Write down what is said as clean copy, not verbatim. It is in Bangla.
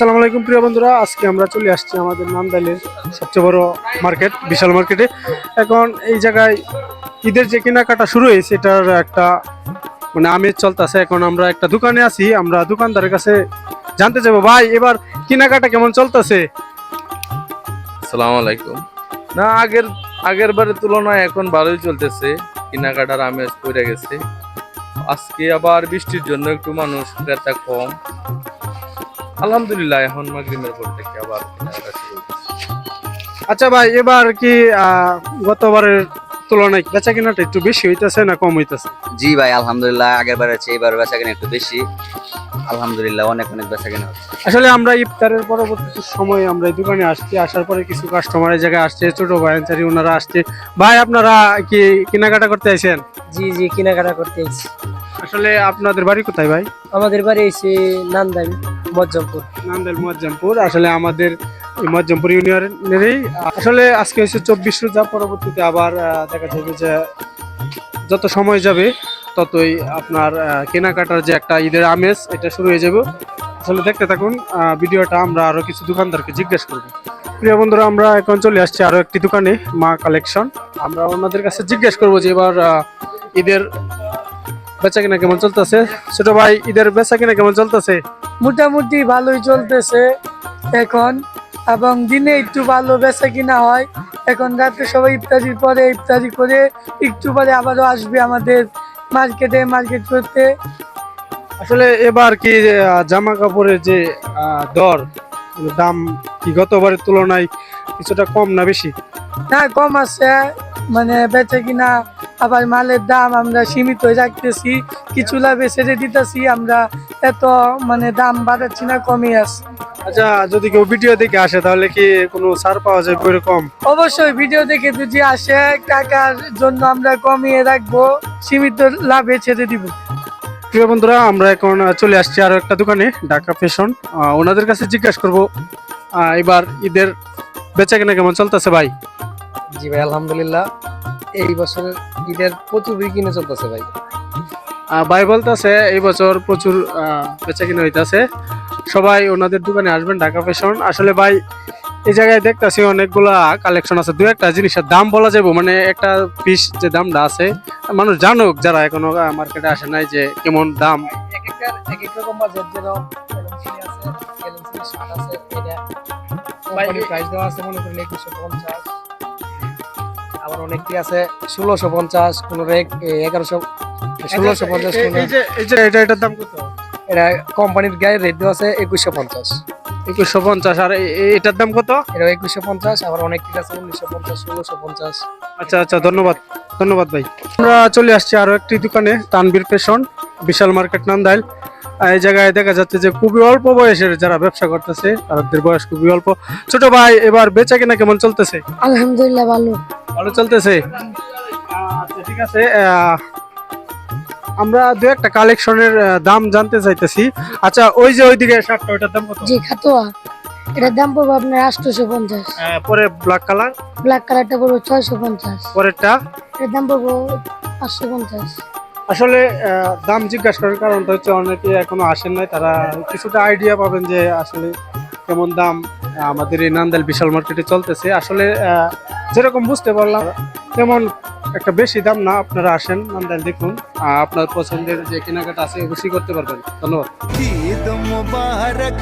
আসসালামু আলাইকুম প্রিয় বন্ধুরা, আজকে আমরা চলে আসছি আমাদের নান্দাইলের সবচেয়ে বড় মার্কেট বিশাল মার্কেটে। এখন এই জায়গায় ঈদের যে কেনাকাটা শুরু হয়েছে এটার একটা আমেজ চলতেছে। এখন আমরা একটা দোকানে আছি, আমরা দোকানদারের কাছে জানতে চাইবো, ভাই এবার কেনাকাটা কেমন চলতেছে? আসসালামু আলাইকুম। না, আগের বারের তুলনায় এখন ভালোই চলতেছে, কেনাকাটার আমেজ পড়ে গেছে। আজকে আবার বৃষ্টির জন্য একটু মানুষ ক্রেতা কম। আলহামদুলিল্লাহ, এখন মাগরিবের পর থেকে আবার কেনাকাটা শুরু হয়েছে। আচ্ছা ভাই, এবার কি গতবারের তুলনায় বেচা কেনাটা একটু বেশি হইতেছে না কম হইতেছে? জি ভাই, আলহামদুলিল্লাহ আগের বার আছে এবার বেচা কেনা একটু বেশি। আলহামদুলিল্লাহ অনেক বেচা কেনা হচ্ছে। আসলে আমরা ইফতারের পরবর্তী সময় আমরা এই দোকানে আসছি, আসার পরে কিছু কাস্টমার এই জায়গায় আসছে, ছোট ভাই আনসারি ওনারা আসছে। ভাই আপনারা কি কেনাকাটা করতে আইছেন? জি জি, কেনাকাটা করতে এসেছি। আসলে আপনাদের বাড়ি কোথায় ভাই? আমাদের বাড়ি এসে নান্দাইল মজ্জমপুর। নান্দাইল মুয়াজ্জমপুর। আসলে আমাদের এই মুয়াজ্জমপুর ইউনিয়নেরই। আসলে আজকে হচ্ছে 24 রোজা, পরবর্তীতে আবার দেখা যাবে যে যত সময় যাবে ততই আপনার কেনাকাটার যে একটা ঈদের আমেজ এটা শুরু হয়ে যাবে। আসলে দেখতে থাকুন ভিডিওটা, আমরা আরো কিছু দোকানদারকে জিজ্ঞেস করবো। প্রিয় বন্ধুরা, আমরা এখন চলে আসছি আরো একটি দোকানে, মা কালেকশন। আমরা ওনাদের কাছে জিজ্ঞেস করবো যে এবার ঈদের বেচা কিনা কেমন চলতেছে। ছোট ভাই, ঈদের বেচা কিনা কেমন চলতেছে? মোটামুটি ভালোই চলতেছে এখন, এবং দিনে একটু ভালো বেচা কিনা হয়। এখন রাতে সবাই ইফতারির পরে ইফতারি করে একটু পরে আবারও আসবে আমাদের মার্কেট করতে। আসলে এবার কি জামা কাপড়ের যে দর দাম কি গতবারের তুলনায় কিছুটা কম না বেশি? না, কম আছে, মানে বেচা কিনা আবার মালের দাম আমরা সীমিত রাখতেছি, কিছু লাভে ছেড়ে দিতেছি আমরা, এত দাম বাড়াচ্ছি না, কমই আছে। আচ্ছা, যদি কেউ ভিডিও দেখে আসে তাহলে কি কোনো ছাড় পাওয়া যায় এরকম? অবশ্যই ভিডিও দেখে যদি আসে টাকার জন্য আমরা কমিয়ে রাখবো, সীমিত লাভে ছেড়ে দিব। প্রিয় বন্ধুরা, আমরা এখন চলে আসছি আরো একটা দোকানে, ঢাকা ফ্যাশন। ওনাদের কাছে জিজ্ঞাসা করবো এবার ঈদের বেচা কেনা কেমন চলতেছে ভাই? জি ভাই, আলহামদুলিল্লাহ এই বছরের ঈদের প্রচুর কিনে চলতেছে ভাই। ভাই বলতেছে এই বছর প্রচুর বেচা কিনা হইতাছে, সবাই ওনাদের দোকানে আসবেন, ঢাকা ফ্যাশন। আসলে ভাই এই জায়গায় দেখতেছি অনেকগুলা কালেকশন আছে, দু একটা জিনিসের দাম বলা যাবো, একটা পিস যে দামটা আছে মানুষ জানুক যারা এখনো মার্কেটে আসে নাই যে কেমন দাম। এক এক রকম বাজেট, যেরকম আছে, এটা কোম্পানি প্রাইস দেওয়া আছে মনে করেন 2150, আবার অনেকটি আছে 1650, কোন 1150, এটার দাম কত? এটা কোম্পানির গায়ে রেট দেওয়া আছে 2150। 2150। আর এটার দাম কত? এটা 2150, আবার অনেকটি আছে 1950, 1650। আচ্ছা আচ্ছা, ধন্যবাদ ধন্যবাদ ভাই। আমরা চলে আসছি আরো একটি দোকানে, তানভীর ফ্যাশন, বিশাল মার্কেট নান্দাইল। এই জায়গায় দেখা যাচ্ছে যে খুবই অল্প বয়সের যারা ব্যবসা করতেছে তাদের বয়স খুবই অল্প। ছোট ভাই, এবার বেচা কিনা কেমন চলতেছে? আলহামদুলিল্লাহ ভালো। ভালো চলতেছে। আচ্ছা ঠিক আছে, আমরা দু একটা কালেকশনের দাম জানতে চাইতেছি। আচ্ছা, ওই যে ওইদিকে শার্টটা, ওইটার দাম কত? জি, খাতোয়া, এটার দাম পড়বে আপনার 850। পরে ব্ল্যাক কালার, ব্ল্যাক কালারটা পড়বে 650। পরেরটা এটার দাম পড়বে 550। আসলে দাম জিজ্ঞাসা করার কারণটা হচ্ছে অনেকে এখনো আসেন নাই, তারা কিছুটা আইডিয়া পাবেন যে আসলে কেমন দাম আমাদের এই নান্দাইল বিশাল মার্কেটে চলতেছে। আসলে যেরকম বুঝতে পারলাম তেমন একটা বেশি দাম না। আপনারা আসেন নান্দাইল, দেখুন, আপনার পছন্দের যে কেনাকাটা আছে অবশ্যই করতে পারবেন। ধন্যবাদ। ঈদ মুবারক।